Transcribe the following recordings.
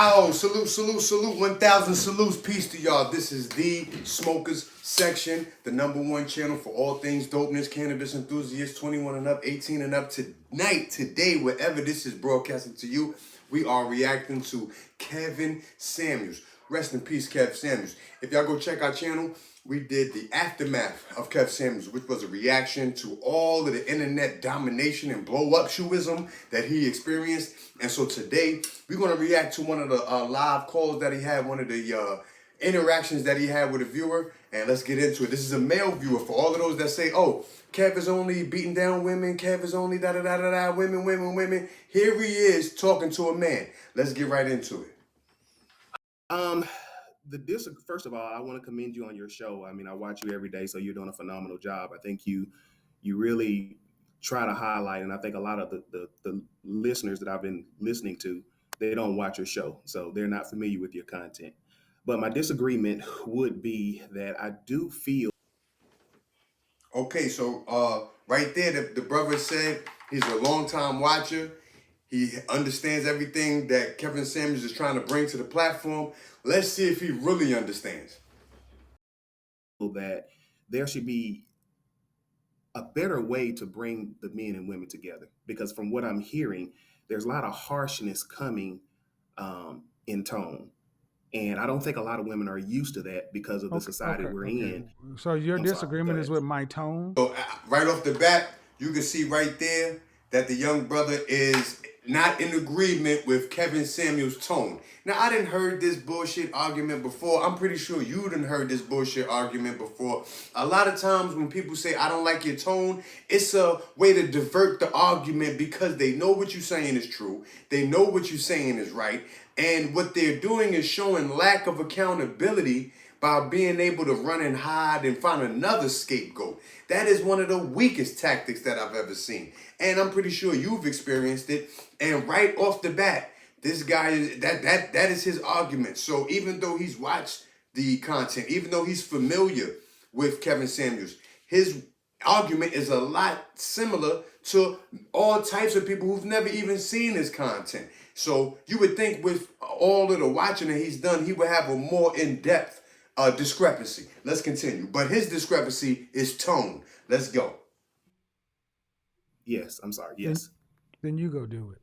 Wow, salute, salute, salute, 1,000 salutes, peace to y'all. This is the Smokers Section, the #1 channel for all things dopeness, cannabis enthusiasts, 21 and up, 18 and up. Today, wherever this is broadcasting to you, we are reacting to Kevin Samuels. Rest in peace, Kev Samuels. If y'all go check our channel, we did the aftermath of Kev Samuels, which was a reaction to all of the internet domination and blow-up-shoeism that he experienced. And so today, we're going to react to one of the live calls that he had, one of the interactions that he had with a viewer. And let's get into it. This is a male viewer for all of those that say, oh, Kev is only beating down women. Kev is only da-da-da-da-da, women, women, women. Here he is talking to a man. Let's get right into it. First of all, I want to commend you on your show. I mean, I watch you every day, so you're doing a phenomenal job. I think you really try to highlight, and I think a lot of the listeners that I've been listening to, they don't watch your show, so they're not familiar with your content. But my disagreement would be that I do feel. Okay, so right there, the brother said he's a longtime watcher. He understands everything that Kevin Samuels is trying to bring to the platform. Let's see if he really understands. That there should be a better way to bring the men and women together, because from what I'm hearing, there's a lot of harshness coming in tone. And I don't think a lot of women are used to that because of the society we're in. So your disagreement is with my tone? So right off the bat, you can see right there that the young brother is not in agreement with Kevin Samuels' tone. Now, I didn't heard this bullshit argument before. I'm pretty sure you didn't heard this bullshit argument before. A lot of times when people say, I don't like your tone, it's a way to divert the argument because they know what you're saying is true. They know what you're saying is right. And what they're doing is showing lack of accountability by being able to run and hide and find another scapegoat. That is one of the weakest tactics that I've ever seen. And I'm pretty sure you've experienced it. And right off the bat, this guy is that is his argument. So even though he's watched the content, even though he's familiar with Kevin Samuels, his argument is a lot similar to all types of people who've never even seen his content. So you would think with all of the watching that he's done, he would have a more in-depth discrepancy. Let's continue. But his discrepancy is tone. Let's go. Yes, I'm sorry. Yes. Then you go do it.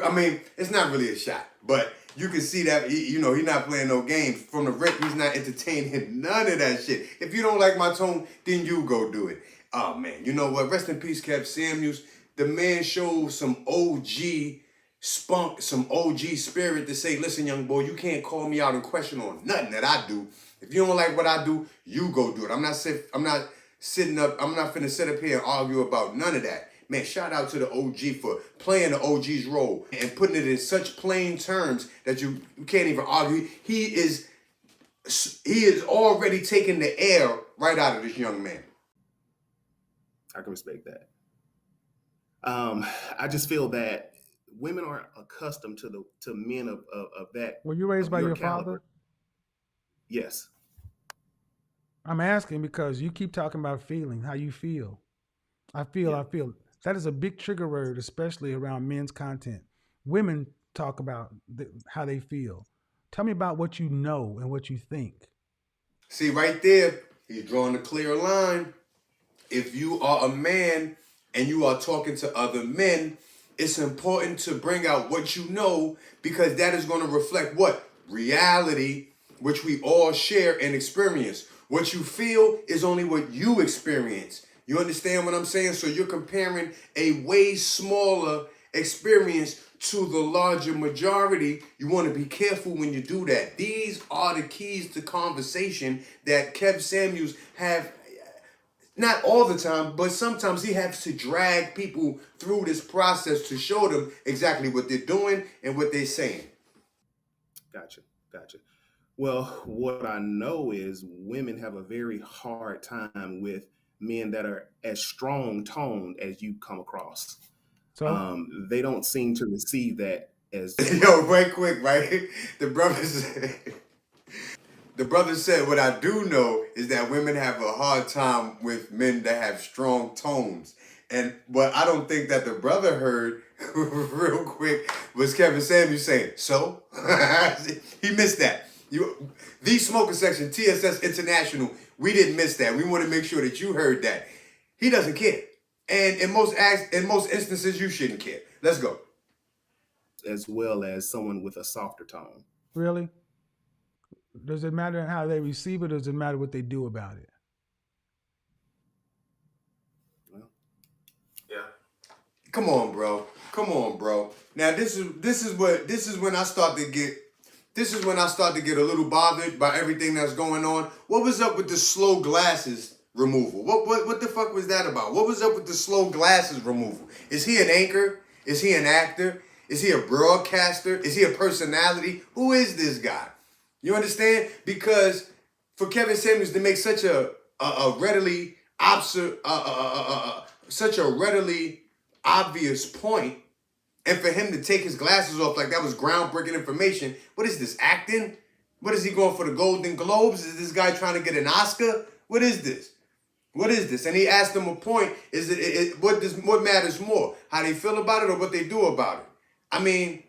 I mean, it's not really a shot, but you can see that he's not playing no games. From the rip, he's not entertaining none of that shit. If you don't like my tone, then you go do it. Oh man, you know what? Rest in peace, Kev Samuels. The man showed some OG spunk, some OG spirit to say, listen, young boy, you can't call me out and question on nothing that I do. If you don't like what I do, you go do it. I'm not finna sit up here and argue about none of that. Man, shout out to the OG for playing the OG's role and putting it in such plain terms that you can't even argue. He is already taking the air right out of this young man. I can respect that. I just feel that women aren't accustomed to men of that. Were you raised by your caliber. father? Yes. I'm asking because you keep talking about feeling, how you feel. I feel. That is a big trigger word, especially around men's content. Women talk about how they feel. Tell me about what you know and what you think. See, right there, he's drawing a clear line. If you are a man and you are talking to other men, it's important to bring out what you know, because that is going to reflect what? Reality, which we all share and experience. What you feel is only what you experience. You understand what I'm saying? So you're comparing a way smaller experience to the larger majority. You want to be careful when you do that. These are the keys to conversation that Kev Samuels have. Not all the time, but sometimes he has to drag people through this process to show them exactly what they're doing and what they're saying. Gotcha. Well, what I know is women have a very hard time with men that are as strong-toned as you come across. So they don't seem to receive that as... Yo, right quick, right? The brother said, what I do know is that women have a hard time with men that have strong tones. And what I don't think that the brother heard real quick was Kevin Samuels saying, so? He missed that. The Smoker Section, TSS International, we didn't miss that. We want to make sure that you heard that. He doesn't care. And in most instances, you shouldn't care. Let's go. As well as someone with a softer tone. Really? Does it matter how they receive it, or does it matter what they do about it? Well, yeah. Come on, bro. Now this is when I start to get a little bothered by everything that's going on. What was up with the slow glasses removal? What the fuck was that about? What was up with the slow glasses removal? Is he an anchor? Is he an actor? Is he a broadcaster? Is he a personality? Who is this guy? You understand? Because for Kevin Samuels to make such a readily obvious point, and for him to take his glasses off like that was groundbreaking information. What is this, acting? What is he going for, the Golden Globes? Is this guy trying to get an Oscar? What is this? And he asked them a point, what matters more? How they feel about it or what they do about it? I mean,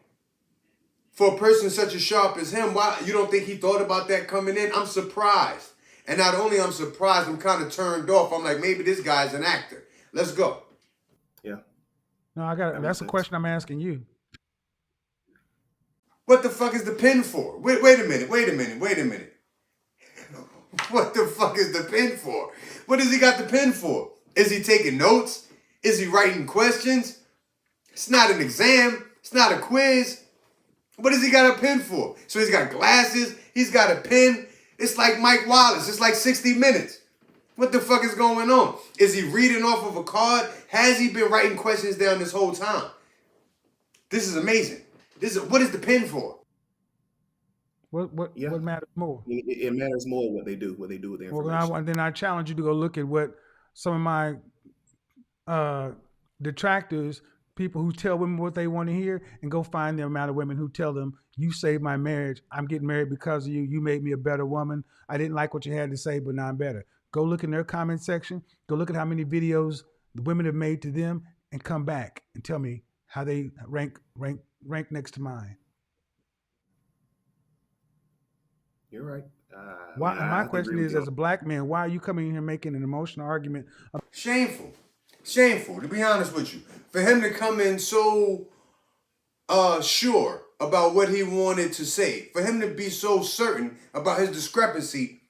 for a person such as sharp as him, why you don't think he thought about that coming in? I'm surprised. And not only I'm surprised, I'm kind of turned off. I'm like, maybe this guy's an actor. Let's go. Yeah. No, that's a question I'm asking you. What the fuck is the pen for? Wait a minute. What the fuck is the pen for? What does he got the pen for? Is he taking notes? Is he writing questions? It's not an exam. It's not a quiz. What does he got a pen for? So he's got glasses. He's got a pen. It's like Mike Wallace. It's like 60 Minutes. What the fuck is going on? Is he reading off of a card? Has he been writing questions down this whole time? This is amazing. What is the pen for? What matters more? It matters more what they do with the information. Well, then I challenge you to go look at what some of my detractors, people who tell women what they want to hear, and go find the amount of women who tell them, you saved my marriage. I'm getting married because of you. You made me a better woman. I didn't like what you had to say, but now I'm better. Go look in their comment section. Go look at how many videos the women have made to them, and come back and tell me how they rank next to mine. You're right. My question is, as a black man, why are you coming in here making an emotional argument? Shameful, to be honest with you. For him to come in so sure about what he wanted to say, for him to be so certain about his discrepancy,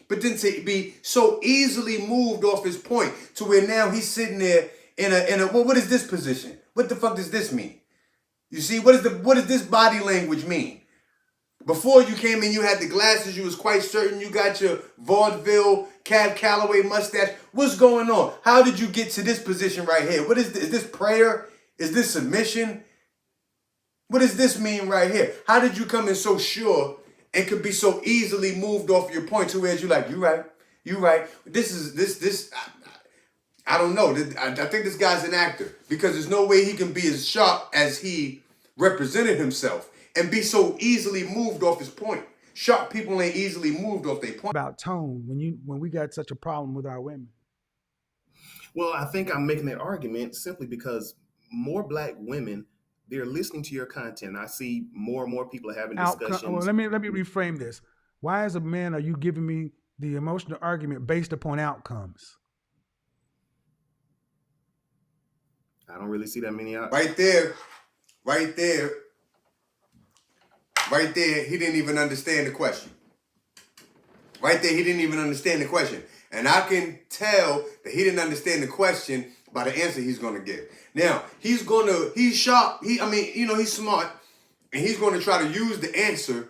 but then to be so easily moved off his point to where now he's sitting there in a what is this position? What the fuck does this mean? You see, what does this body language mean? Before you came in, you had the glasses. You was quite certain. You got your vaudeville Cab Calloway mustache. What's going on? How did you get to this position right here? What is this? Is this prayer? Is this submission? What does this mean right here? How did you come in so sure and could be so easily moved off your point to where you're like, you right. I don't know. I think this guy's an actor, because there's no way he can be as sharp as he represented himself and be so easily moved off his point. Sharp people ain't easily moved off their point. About tone, when we got such a problem with our women. Well, I think I'm making that argument simply because more black women, they're listening to your content. I see more and more people are having discussions. Well, let me reframe this. Why, as a man, are you giving me the emotional argument based upon outcomes? I don't really see that many out. Right there, he didn't even understand the question. Right there, he didn't even understand the question. And I can tell that he didn't understand the question by the answer he's going to give. Now, he's sharp. He's smart. And he's going to try to use the answer.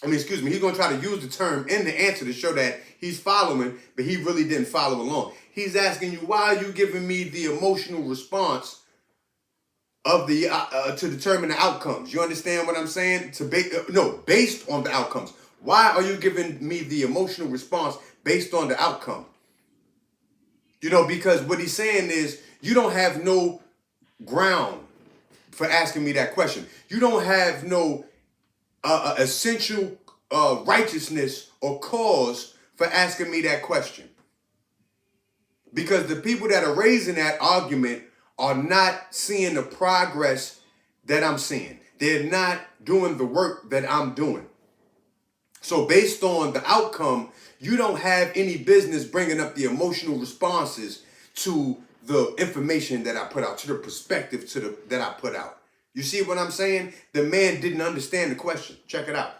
He's going to try to use the term in the answer to show that he's following, but he really didn't follow along. He's asking you, why are you giving me the emotional response of the to determine the outcomes? You understand what I'm saying? Based on the outcomes. Why are you giving me the emotional response based on the outcome? Because what he's saying is, you don't have no ground for asking me that question. You don't have no essential righteousness or cause for asking me that question. Because the people that are raising that argument are not seeing the progress that I'm seeing. They're not doing the work that I'm doing. So based on the outcome, you don't have any business bringing up the emotional responses to the information that I put out, to the perspective that I put out. You see what I'm saying? The man didn't understand the question. Check it out.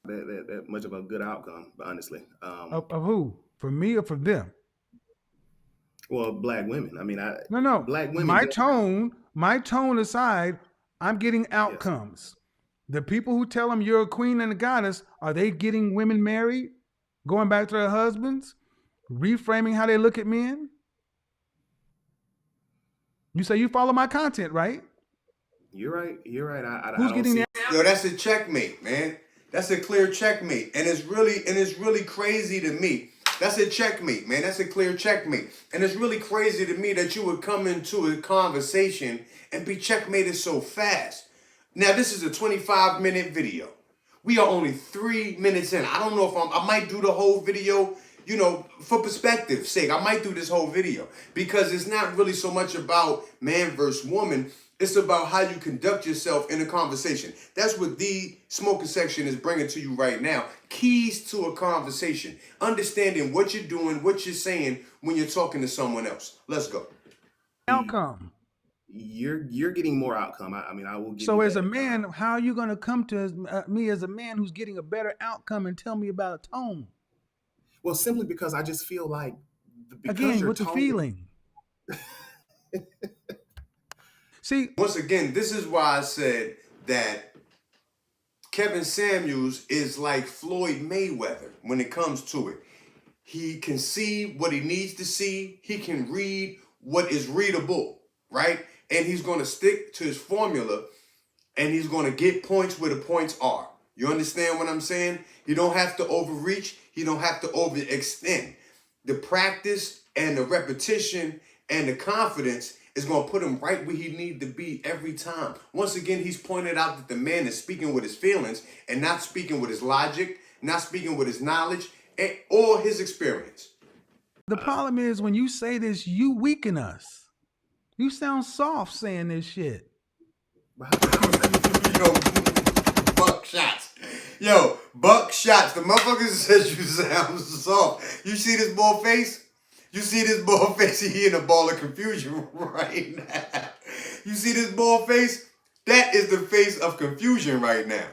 That much of a good outcome, honestly. Of who? For me or for them? Well, black women. I mean, No. black women. My tone aside, I'm getting outcomes. The people who tell them you're a queen and a goddess, are they getting women married? Going back to their husbands? Reframing how they look at men? You say you follow my content, right? You're right. You're right. Who's I don't getting see. Yo, that's a checkmate, man. That's a clear checkmate. And it's really crazy to me. That's a checkmate, man. That's a clear checkmate. And it's really crazy to me that you would come into a conversation and be checkmated so fast. Now, this is a 25-minute video. We are only 3 minutes in. I don't know if I might do the whole video, you know, for perspective's sake. I might do this whole video because it's not really so much about man versus woman. It's about how you conduct yourself in a conversation. That's what the smoker section is bringing to you right now. Keys to a conversation. Understanding what you're doing, what you're saying when you're talking to someone else. Let's go. Outcome. You're getting more outcome. I mean, I will give So you as that. a man, how are you going to come to me as a man who's getting a better outcome and tell me about a tone? Well, simply because I just feel like Again, with the feeling. See, once again, this is why I said that Kevin Samuels is like Floyd Mayweather when it comes to it. He can see what he needs to see. He can read what is readable, right? And he's going to stick to his formula and he's going to get points where the points are. You understand what I'm saying? You don't have to overreach. You don't have to overextend. The practice and the repetition and the confidence is going to put him right where he needs to be every time. Once again, he's pointed out that the man is speaking with his feelings and not speaking with his logic, not speaking with his knowledge or his experience. The problem is when you say this, you weaken us. You sound soft saying this shit. Yo, buck shots. Yo, buck shots. The motherfucker says you sound soft. You see this boy face? You see this boy face? He in a ball of confusion right now. You see this boy face? That is the face of confusion right now.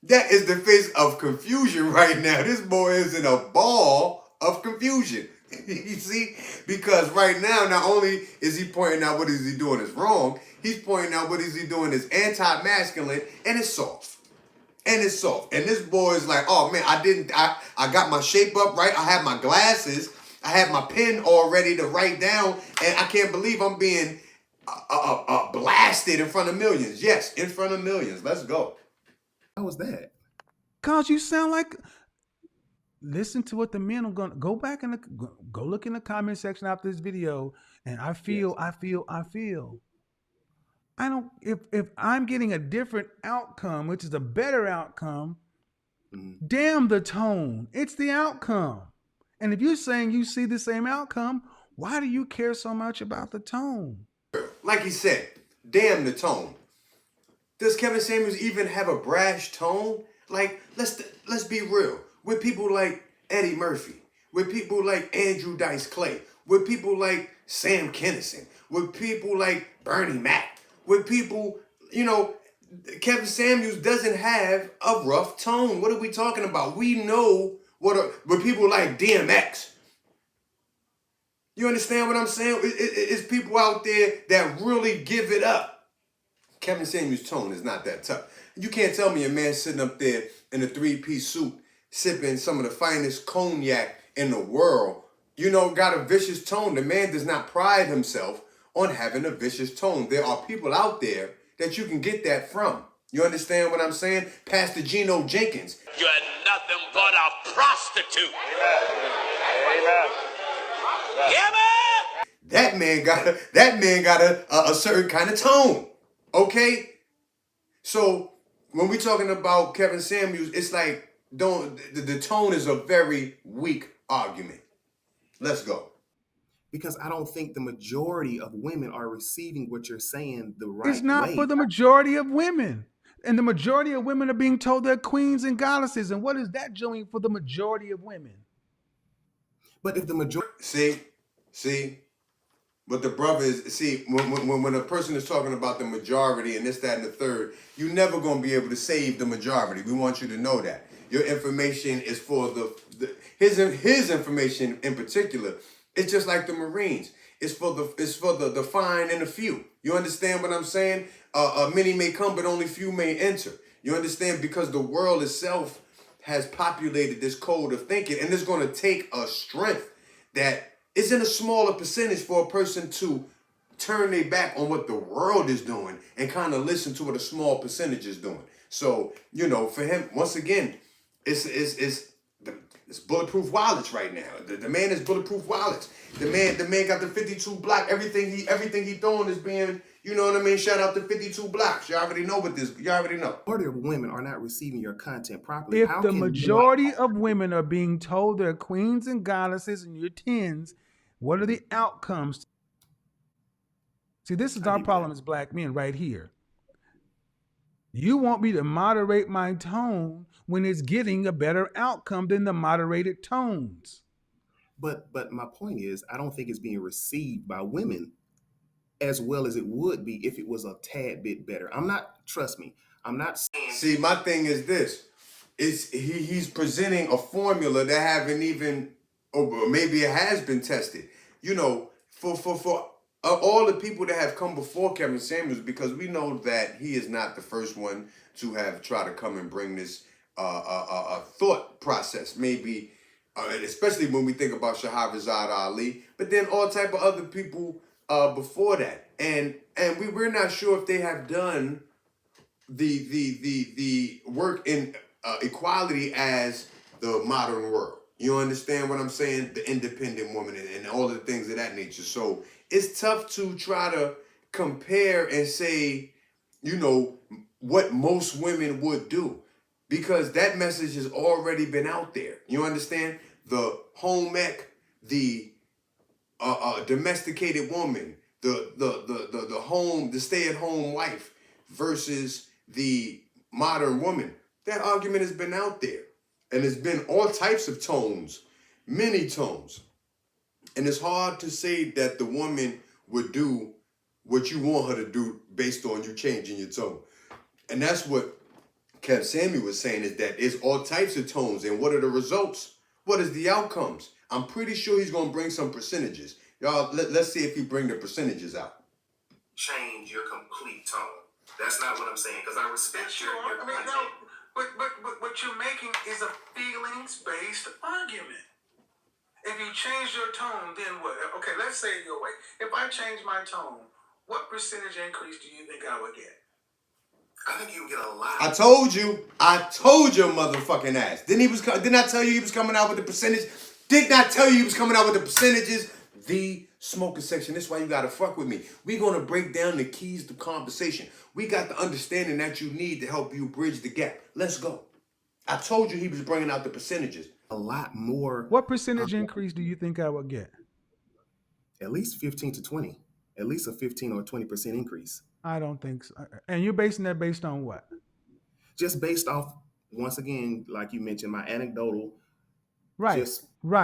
That is the face of confusion right now. This boy is in a ball of confusion. You see? Because right now, not only is he pointing out what is he doing is wrong, he's pointing out what is he doing is anti-masculine and it's soft. And it's soft. And this boy is like, oh man, I got my shape up right. I have my glasses. I have my pen all ready to write down. And I can't believe I'm being blasted in front of millions. Yes, in front of millions. Let's go. How was that? Cause you sound like. Listen to what the men are gonna go back and go look in the comment section after this video. And I feel. I don't. If I'm getting a different outcome, which is a better outcome, damn the tone. It's the outcome. And if you're saying you see the same outcome, why do you care so much about the tone? Like he said, damn the tone. Does Kevin Samuels even have a brash tone? Like, let's be real. With people like Eddie Murphy, with people like Andrew Dice Clay, with people like Sam Kinison, with people like Bernie Mac, with people, you know, Kevin Samuels doesn't have a rough tone. What are we talking about? We know with people like DMX. You understand what I'm saying? It's people out there that really give it up. Kevin Samuels' tone is not that tough. You can't tell me a man sitting up there in a three-piece suit, sipping some of the finest cognac in the world, you know, got a vicious tone. The man does not pride himself on having a vicious tone. There are people out there that you can get that from. You understand what I'm saying? Pastor Geno Jenkins. You're nothing but a prostitute. Amen. Yeah, man. That man got a certain kind of tone. Okay? So when we're talking about Kevin Samuels, it's like the tone is a very weak argument. Let's go. Because I don't think the majority of women are receiving what you're saying the It's right not way. for the majority of women. And the majority of women are being told they're queens and goddesses. And what is that doing for the majority of women? But if the majority, See, but the brother is, see, when a person is talking about the majority and this, that, and the third, you're never going to be able to save the majority. We want you to know that. Your information is for his information in particular. It's just like the Marines. It's for the fine and the few. You understand what I'm saying? Many may come, but only few may enter. You understand? Because the world itself has populated this code of thinking, and it's going to take a strength that is in a smaller percentage for a person to turn their back on what the world is doing and kind of listen to what a small percentage is doing. So, for him, once again, it's bulletproof wallets right now. The man is bulletproof wallets. The man got the 52 block. Everything he throwing is being, you know what I mean? Shout out to 52 blocks. You already know what this. You already know. of women are not receiving your content properly, If how the can majority of women are being told they're queens and goddesses and you're tens, what are the outcomes? See, this is our problem as black men right here. You want me to moderate my tone when it's getting a better outcome than the moderated tones. But my point is, I don't think it's being received by women as well as it would be if it was a tad bit better. Trust me, I'm not saying. See, my thing is this: he's presenting a formula that haven't even, or maybe it has been tested. For all the people that have come before Kevin Samuels, because we know that he is not the first one to have tried to come and bring this thought process. Maybe, especially when we think about Shahrazad Ali, but then all type of other people before that, and we're not sure if they have done the work in equality as the modern world. You understand what I'm saying? The independent woman and all of the things of that nature. So it's tough to try to compare and say, what most women would do, because that message has already been out there. You understand? The home ec, the domesticated woman, the stay-at-home wife versus the modern woman. That argument has been out there. And it's been all types of tones, many tones. And it's hard to say that the woman would do what you want her to do based on you changing your tone. And that's what Kev Samuel was saying, is that it's all types of tones. And what are the results? What is the outcomes? I'm pretty sure he's going to bring some percentages. Y'all, let's see if he bring the percentages out. Change your complete tone. That's not what I'm saying, because I respect your content. But what you're making is a feelings-based argument. If you change your tone, then what? Okay, let's say it your way. If I change my tone, what percentage increase do you think I would get? I think you get a lot. I told your motherfucking ass. Didn't I tell you he was coming out with the percentage? Did not tell you he was coming out with the percentages? The smoker section. That's why you gotta fuck with me. We're gonna break down the keys to conversation. We got the understanding that you need to help you bridge the gap. Let's go. I told you he was bringing out the percentages. A lot more. What percentage increase do you think I would get? At least 15 to 20. At least a 15 or 20% increase. I don't think so. And you're basing that based on what? Just based off, once again, like you mentioned, my anecdotal. Right.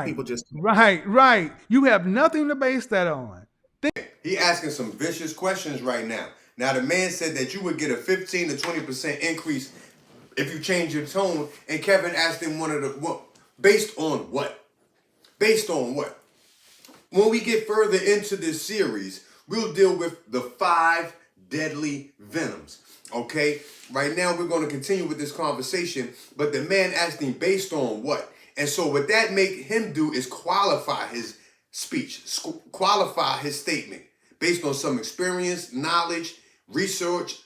People just. Right. You have nothing to base that on. He asking some vicious questions right now. Now, the man said that you would get a 15 to 20% increase if you change your tone. And Kevin asked him based on what? Based on what? When we get further into this series, we'll deal with the 5 deadly venoms. Okay? Right now, we're going to continue with this conversation. But the man asked him based on what? And so what that make him do is qualify his speech, qualify his statement based on some experience, knowledge, research,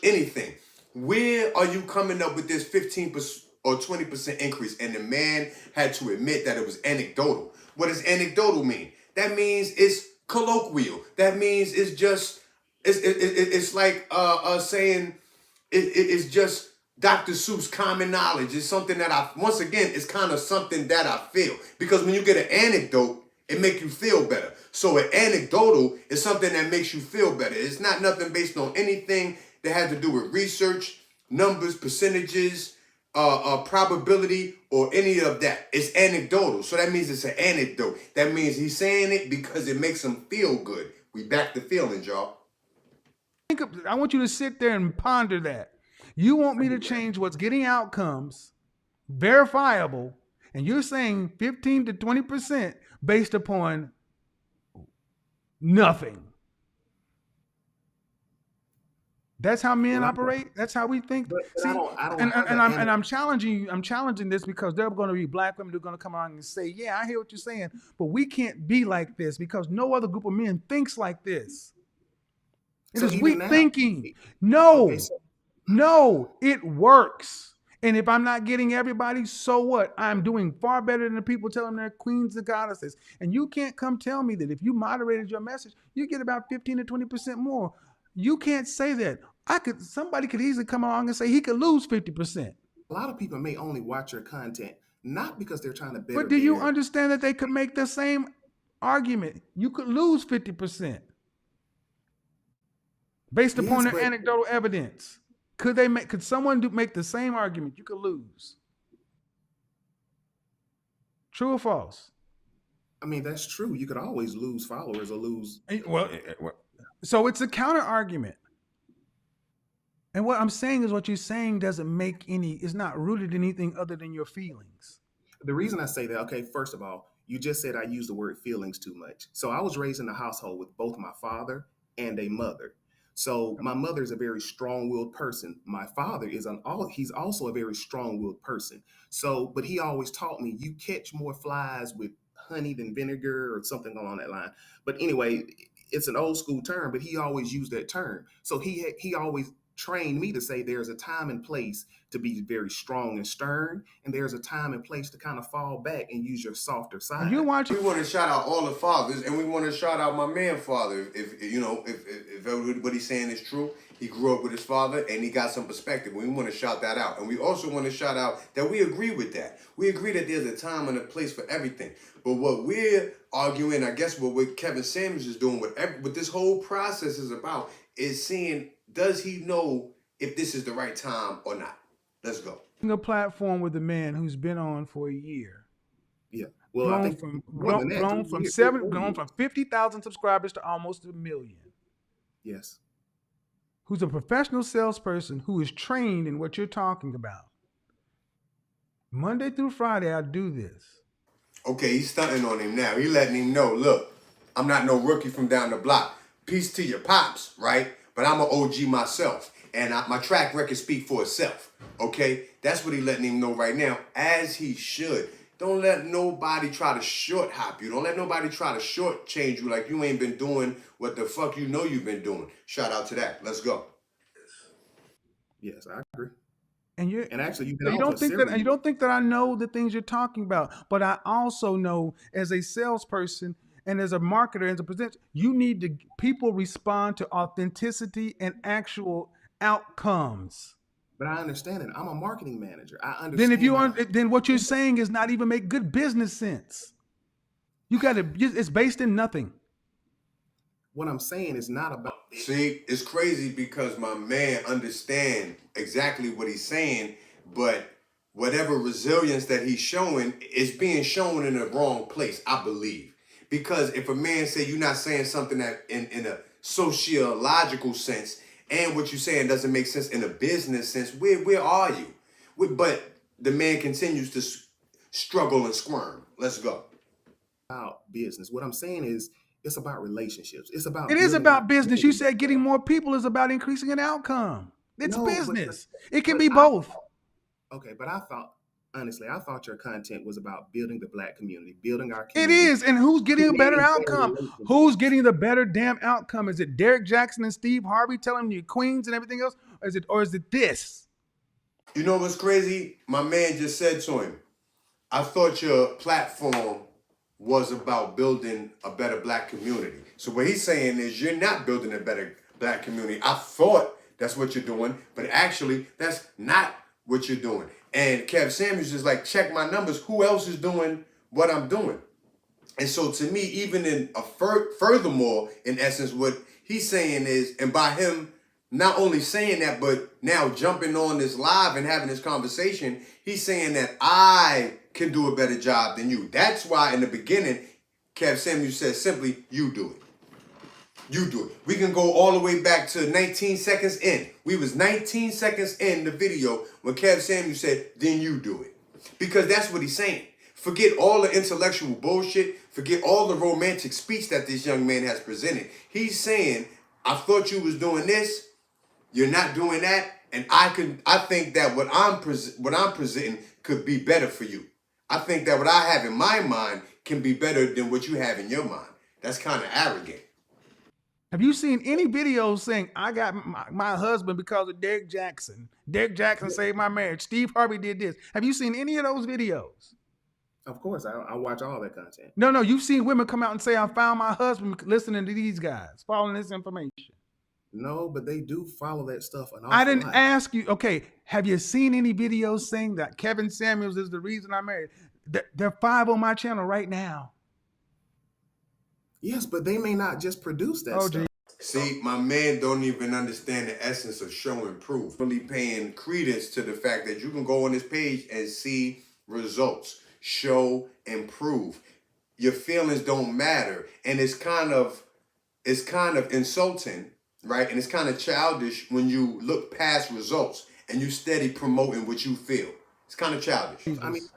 anything. Where are you coming up with this 15% or 20% increase? And the man had to admit that it was anecdotal. What does anecdotal mean? That means it's colloquial. That means it's just, it's like saying it's just Dr. Seuss common knowledge. It's something that it's kind of something that I feel. Because when you get an anecdote, It make you feel better. So an anecdotal is something that makes you feel better. It's not nothing based on anything that has to do with research, numbers, percentages, probability, or any of that. It's anecdotal. So that means it's an anecdote. That means he's saying it because it makes him feel good. We back to feelings, y'all. I want you to sit there and ponder that. You want me to change what's getting outcomes, verifiable, and you're saying 15 to 20% based upon nothing. That's how men operate. That's how we think. But See, I don't have I'm challenging you. I'm challenging this because there are going to be black women who are going to come around and say, "Yeah, I hear what you're saying, but we can't be like this because no other group of men thinks like this." It So is even weak now- thinking. No, Okay, so- no, it works. And if I'm not getting everybody, so what? I'm doing far better than the people telling their queens and goddesses. And you can't come tell me that if you moderated your message, you get about 15 to 20% more. You can't say that. Somebody could easily come along and say he could lose 50%. A lot of people may only watch your content not because they're trying to better. But do you their- understand that they could make the same argument? You could lose 50% based upon Yes, their but- anecdotal evidence. Could someone make the same argument? You could lose. True or false? I mean, that's true. You could always lose followers or lose. Well, so it's a counter argument. And what I'm saying is what you're saying doesn't make it's not rooted in anything other than your feelings. The reason I say that, okay, first of all, you just said I use the word feelings too much. So I was raised in a household with both my father and a mother. So my mother is a very strong-willed person. My father he's also a very strong-willed person. So, but he always taught me you catch more flies with honey than vinegar or something along that line. But anyway, it's an old school term, but he always used that term. So he always trained me to say there's a time and place to be very strong and stern, and there's a time and place to kind of fall back and use your softer side. And you watch We want to shout out all the fathers, and we want to shout out my man father. If what he's saying is true, he grew up with his father and he got some perspective. We want to shout that out, and we also want to shout out that we agree with that. We agree that there's a time and a place for everything. But what we're arguing, I guess, what Kevin Samuels is doing, what this whole process is about, is seeing, does he know if this is the right time or not? Let's go. a platform with a man who's been on for a year. Yeah. Well, I think grown from 50,000 subscribers to almost 1 million. Yes. Who's a professional salesperson who is trained in what you're talking about. Monday through Friday, I do this. Okay, he's stunting on him now. He letting him know, look, I'm not no rookie from down the block. Peace to your pops, right? But I'm an OG myself, and my track record speak for itself, okay? That's what he letting him know right now, as he should. Don't let nobody try to short hop you. Don't let nobody try to short change you like you ain't been doing what the fuck you know you've been doing. Shout out to that. Let's go. Yes, I agree. And actually, you don't think that I know the things you're talking about, but I also know as a salesperson and as a marketer and as a presenter, people respond to authenticity and actual outcomes. But I understand it. I'm a marketing manager. I understand. Then what you're saying is not even make good business sense. It's based in nothing. What I'm saying is not about. See, it's crazy because my man understand exactly what he's saying, but whatever resilience that he's showing is being shown in the wrong place, I believe. Because if a man say you're not saying something that in a sociological sense, and what you're saying doesn't make sense in a business sense, where are you? But the man continues to struggle and squirm. Let's go. About business. What I'm saying is it's about relationships. It is about business. You said getting more people is about increasing an outcome. It's business. It can be both. Okay, but I thought your content was about building the Black community, building our It community. is. And who's getting a better outcome? Who's getting the better damn outcome? Is it Derek Jackson and Steve Harvey telling you queens and everything else? Or is it this? You know what's crazy? My man just said to him, I thought your platform was about building a better Black community. So what he's saying is you're not building a better Black community. I thought that's what you're doing, but actually that's not what you're doing. And Kev Samuels is like, check my numbers. Who else is doing what I'm doing? And so to me, even in a furthermore, in essence, what he's saying is, and by him not only saying that, but now jumping on this live and having this conversation, he's saying that I can do a better job than you. That's why in the beginning, Kev Samuel said simply, you do it. You do it. We can go all the way back to 19 seconds in. We was 19 seconds in the video when Kev Samuel said, then you do it. Because that's what he's saying. Forget all the intellectual bullshit. Forget all the romantic speech that this young man has presented. He's saying, I thought you was doing this. You're not doing that. And I think that what I'm presenting could be better for you. I think that what I have in my mind can be better than what you have in your mind. That's kind of arrogant. Have you seen any videos saying, I got my husband because of Derek Jackson? Derek Jackson saved my marriage. Steve Harvey did this. Have you seen any of those videos? Of course, I watch all that content. No, you've seen women come out and say, I found my husband listening to these guys, following this information. No, but they do follow that stuff. I didn't ask you, okay, have you seen any videos saying that Kevin Samuels is the reason I married? There are 5 on my channel right now. Yes, but they may not just produce that stuff. See, my man don't even understand the essence of show and proof. Really paying credence to the fact that you can go on this page and see results, show and prove. Your feelings don't matter. And it's kind of insulting, right? And it's kind of childish when you look past results and you steady promoting what you feel. It's kind of childish. I mean,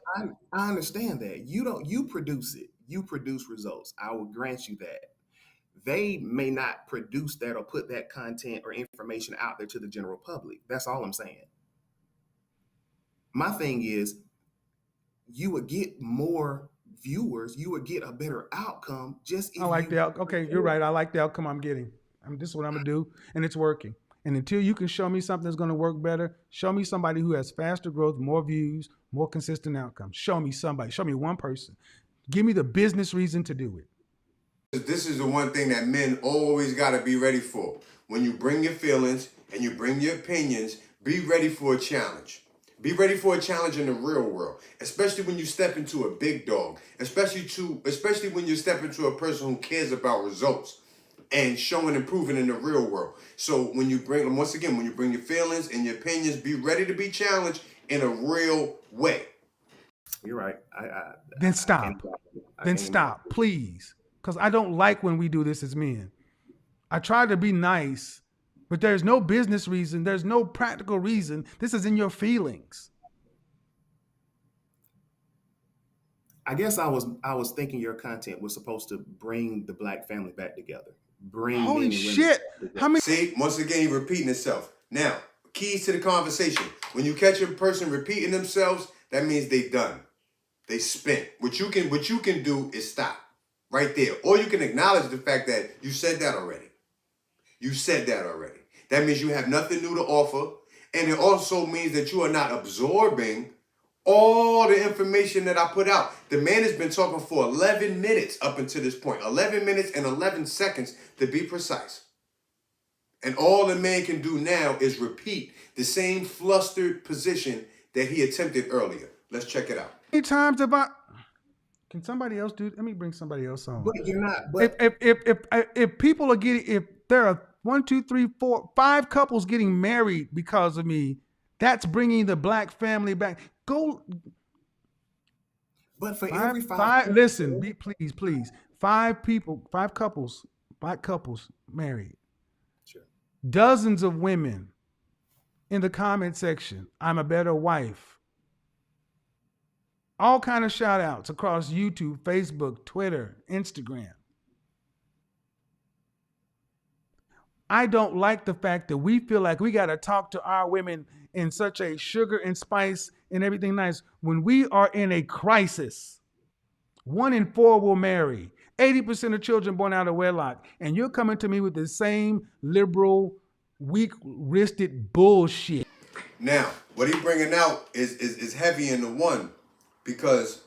I understand that. You produce it. You produce results. I will grant you that. They may not produce that or put that content or information out there to the general public. That's all I'm saying. My thing is, you would get more viewers. You would get a better outcome. Okay, you're right. I like the outcome I'm getting. This is what I'm going to do, and it's working. And until you can show me something that's going to work better, show me somebody who has faster growth, more views, more consistent outcomes. Show me somebody. Show me one person. Give me the business reason to do it. This is the one thing that men always got to be ready for. When you bring your feelings and you bring your opinions, be ready for a challenge. Be ready for a challenge in the real world, especially when you step into a big dog, especially when you step into a person who cares about results and showing and proving in the real world. So when you bring your feelings and your opinions, be ready to be challenged in a real way. You're right. Then stop. Stop, please. Because I don't like when we do this as men. I try to be nice, but there's no business reason. There's no practical reason. This is in your feelings. I guess I was thinking your content was supposed to bring the black family back together. Holy shit. How many? See, once again, you're repeating itself. Now, keys to the conversation. When you catch a person repeating themselves, that means they done. They spent. What you can do is stop right there. Or you can acknowledge the fact that you said that already. That means you have nothing new to offer. And it also means that you are not absorbing all the information that I put out. The man has been talking for 11 minutes up until this point. 11 minutes and 11 seconds to be precise. And all the man can do now is repeat the same flustered position that he attempted earlier. Let's check it out. How many times have I... Can somebody else do it? Let me bring somebody else on. But you're not. But if people are getting... If there are 1, 2, 3, 4, 5 couples getting married because of me, that's bringing the black family back. Go... But for every five listen, please. 5 couples, black couples married. Sure. Dozens of women in the comment section. I'm a better wife. All kind of shout outs across YouTube, Facebook, Twitter, Instagram. I don't like the fact that we feel like we got to talk to our women in such a sugar and spice and everything nice when we are in a crisis. 1 in 4 will marry. 80% of children born out of wedlock. And you're coming to me with the same liberal, weak-wristed bullshit. Now, what he's bringing out is heavy in the one, because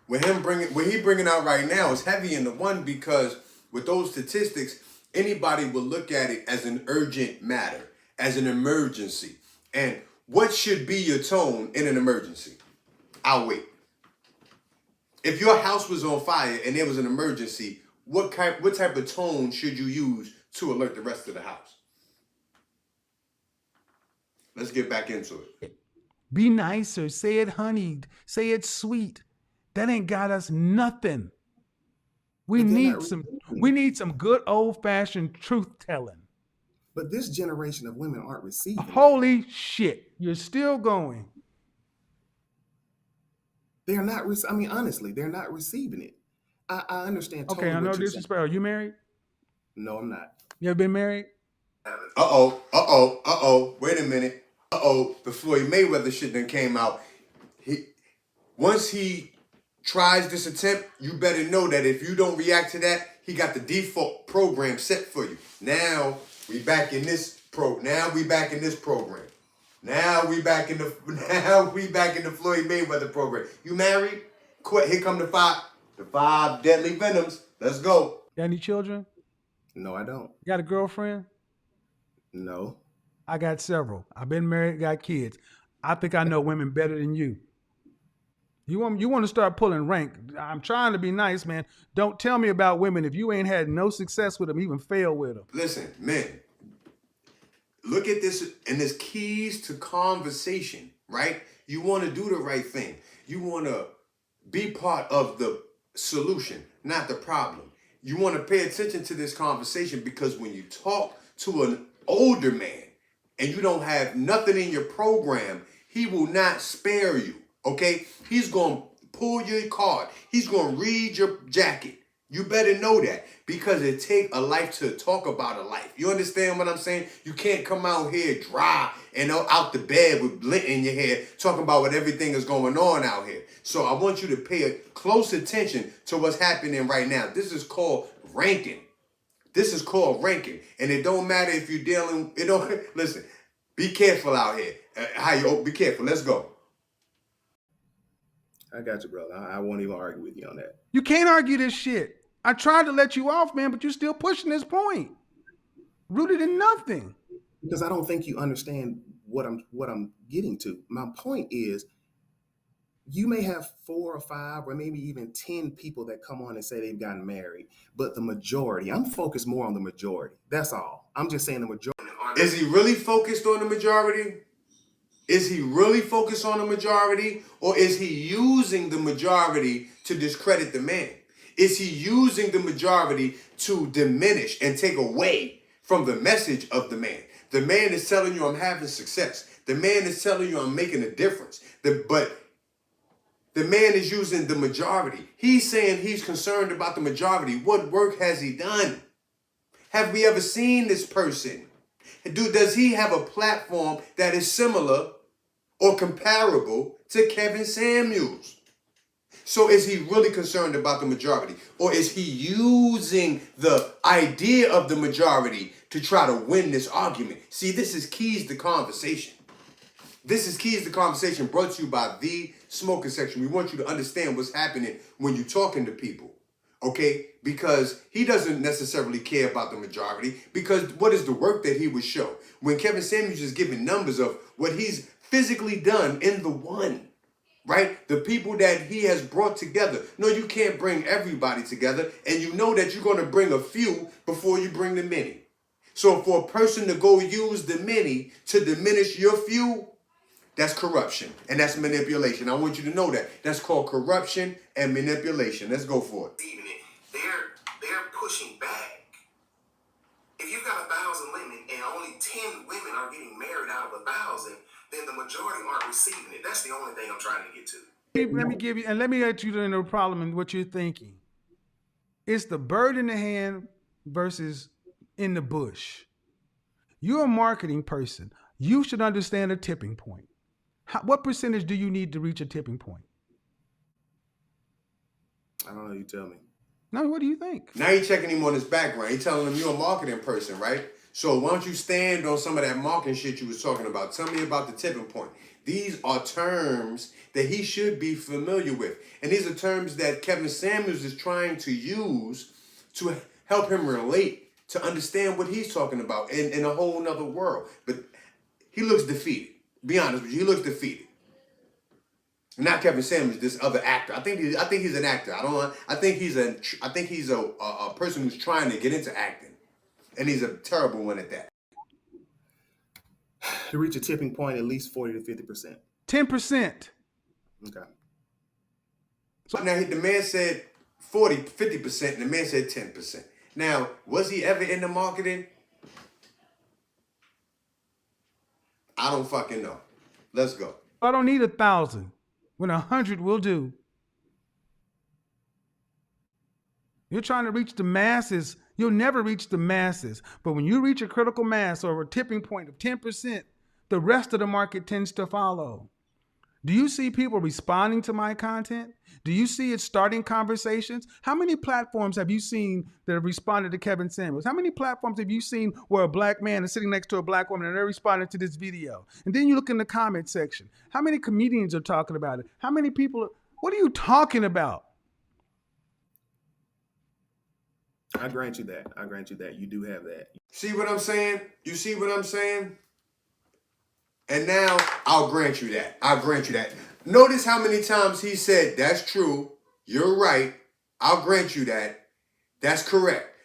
what he bringing out right now is heavy in the one, because with those statistics, anybody will look at it as an urgent matter, as an emergency. And what should be your tone in an emergency? I'll wait. If your house was on fire and there was an emergency, what type of tone should you use to alert the rest of the house? Let's get back into it. Be nicer. Say it honeyed. Say it sweet. That ain't got us nothing. We But they're not need some. receiving We it. need some good old fashioned truth telling. But this generation of women aren't receiving it. Holy shit! You're still going. They're not. I mean, honestly, they're not receiving it. I understand totally Okay, I know what you're saying. disrespect. Are you married? No, I'm not. You ever been married? Wait a minute. The Floyd Mayweather shit then came out. Once he tries this attempt, you better know that if you don't react to that, he got the default program set for you. Now we back in this program. Now we back in the Floyd Mayweather program. You married? Quit. Here come the five deadly venoms. Let's go. Got any children? No, I don't. Got a girlfriend? No. I got several. I've been married, got kids. I think I know women better than you. You want to start pulling rank. I'm trying to be nice, man. Don't tell me about women if you ain't had no success with them, even fail with them. Listen, men, look at this, and there's keys to conversation, right? You want to do the right thing. You want to be part of the solution, not the problem. You want to pay attention to this conversation because when you talk to an older man and you don't have nothing in your program, he will not spare you, okay? He's going to pull your card. He's going to read your jacket. You better know that because it takes a life to talk about a life. You understand what I'm saying? You can't come out here dry and out the bed with lint in your hair talking about what everything is going on out here. So I want you to pay close attention to what's happening right now. This is called ranking. And it don't matter if you're dealing, listen, be careful out here. Be careful. Let's go. I got you, brother. I won't even argue with you on that. You can't argue this shit. I tried to let you off, man, but you're still pushing this point. Rooted in nothing. Because I don't think you understand what I'm getting to. My point is, you may have 4 or 5 or maybe even 10 people that come on and say they've gotten married, but the majority, I'm focused more on the majority. That's all. I'm just saying the majority. Is he really focused on the majority? Is he really focused on the majority? Or is he using the majority to discredit the man? Is he using the majority to diminish and take away from the message of the man? The man is telling you I'm having success. The man is telling you I'm making a difference. But the man is using the majority. He's saying he's concerned about the majority. What work has he done? Have we ever seen this person? Does he have a platform that is similar or comparable to Kevin Samuels? So is he really concerned about the majority? Or is he using the idea of the majority to try to win this argument? See, this is Keys to Conversation. This is Keys to Conversation brought to you by The Smoking Section. We want you to understand what's happening when you're talking to people, okay? Because he doesn't necessarily care about the majority, because what is the work that he would show? When Kevin Samuels is giving numbers of what he's physically done in the one, right? The people that he has brought together. No, you can't bring everybody together, and you know that you're going to bring a few before you bring the many. So for a person to go use the many to diminish your few, that's corruption and that's manipulation. I want you to know that. That's called corruption and manipulation. Let's go for it. They're pushing back. If you've got 1,000 women and only 10 women are getting married out of 1,000, then the majority aren't receiving it. That's the only thing I'm trying to get to. Let me get you to the problem in what you're thinking. It's the bird in the hand versus in the bush. You're a marketing person. You should understand a tipping point. What percentage do you need to reach a tipping point? I don't know. You tell me. No, what do you think? Now you're checking him on his background. You're telling him you're a marketing person, right? So why don't you stand on some of that marketing shit you was talking about? Tell me about the tipping point. These are terms that he should be familiar with. And these are terms that Kevin Samuels is trying to use to help him relate, to understand what he's talking about in a whole nother world. But he looks defeated. Be honest with you, he looks defeated. Not Kevin Samuels, this other actor. I think he's an actor. I think he's a person who's trying to get into acting, and he's a terrible one at that. To reach a tipping point, at least 40 to 50%. 10%. Okay. So now the man said 40, 50%, and the man said 10%. Now, was he ever in the marketing? I don't fucking know. Let's go. I don't need 1,000. When 100 will do. You're trying to reach the masses. You'll never reach the masses. But when you reach a critical mass or a tipping point of 10%, the rest of the market tends to follow. Do you see people responding to my content? Do you see it starting conversations? How many platforms have you seen that have responded to Kevin Samuels? How many platforms have you seen where a black man is sitting next to a black woman and they're responding to this video? And then you look in the comment section. How many comedians are talking about it? How many people? What are you talking about? I grant you that. I grant you that. You do have that. See what I'm saying? You see what I'm saying? And now I'll grant you that. I'll grant you that. Notice how many times he said, that's true. You're right. I'll grant you that. That's correct.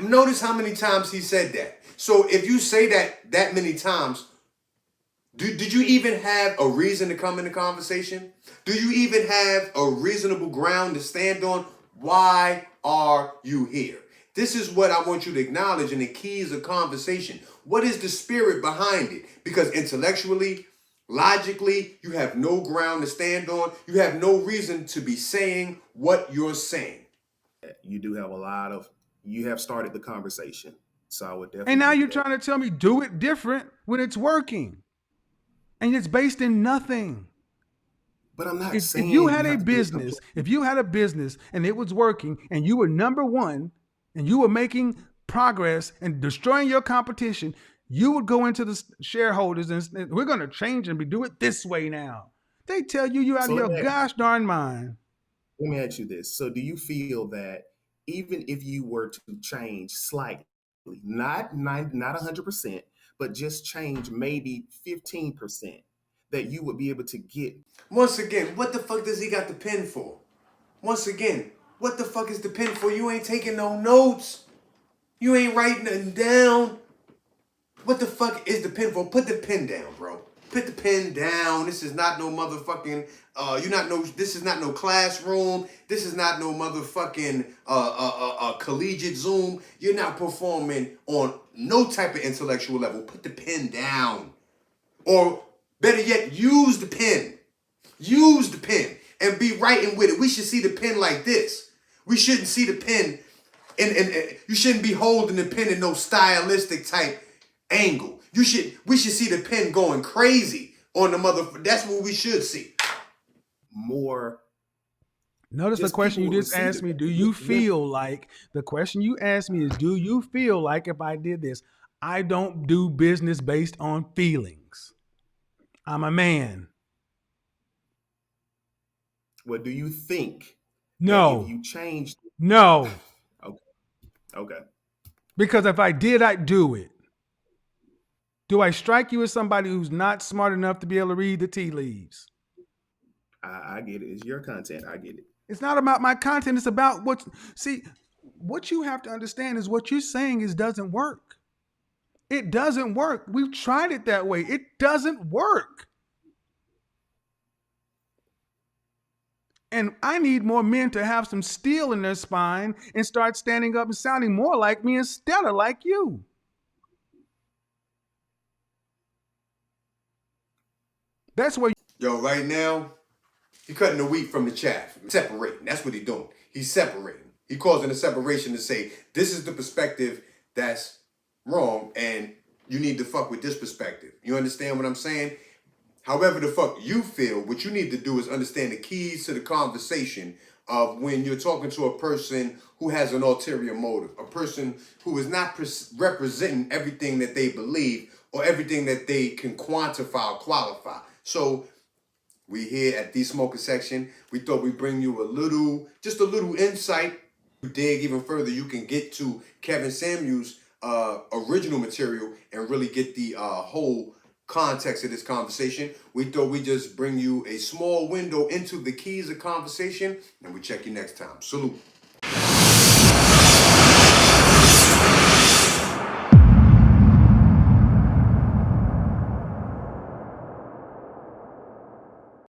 Notice how many times he said that. So if you say that many times, did you even have a reason to come in the conversation? Do you even have a reasonable ground to stand on? Why are you here? This is what I want you to acknowledge in the keys of conversation. What is the spirit behind it? Because intellectually, logically, you have no ground to stand on. You have no reason to be saying what you're saying. You do have you have started the conversation. So I would definitely. And now you're trying to tell me do it different when it's working. And it's based in nothing. But I'm not If saying you had a business, and it was working and you were number one and you were making progress and destroying your competition, you would go into the shareholders and we're going to change and do it this way now. They tell you you're out of your gosh darn mind. Let me ask you this. So do you feel that even if you were to change slightly, not 100%, but just change maybe 15%, that you would be able to get? Once again, what the fuck does he got the pen for? Once again, what the fuck is the pen for? You ain't taking no notes. You ain't writing nothing down. What the fuck is the pen for? Put the pen down, bro. Put the pen down. This is not no motherfucking, this is not no classroom. This is not no motherfucking collegiate Zoom. You're not performing on no type of intellectual level. Put the pen down. Or better yet, use the pen. Use the pen and be writing with it. We should see the pen like this. We shouldn't see the pen and you shouldn't be holding the pen in no stylistic type angle. We should see the pen going crazy on the that's what we should see. More. Notice the question you just asked me, do you feel like, the question you asked me is, do you feel like if I did this? I don't do business based on feelings. I'm a man. Well, do you think No. if you changed? No. Okay. Because if I did, I'd do it. Do I strike you as somebody who's not smart enough to be able to read the tea leaves? I get it. It's your content. I get it. It's not about my content. It's about what you have to understand is what you're saying doesn't work. It doesn't work. We've tried it that way. It doesn't work. And I need more men to have some steel in their spine and start standing up and sounding more like me instead of like you. That's where Yo, right now, he cutting the wheat from the chaff. Separating. That's what he's doing. He's separating. He causing a separation to say, this is the perspective that's wrong, and you need to fuck with this perspective. You understand what I'm saying? However the fuck you feel, what you need to do is understand the keys to the conversation of when you're talking to a person who has an ulterior motive, a person who is not representing everything that they believe or everything that they can quantify or qualify. So we here at The Smoker Section, we thought we'd bring you just a little insight. To dig even further, you can get to Kevin Samuels' original material and really get the whole context of this conversation. We thought we'd just bring you a small window into the keys of conversation, and we check you next time. Salute.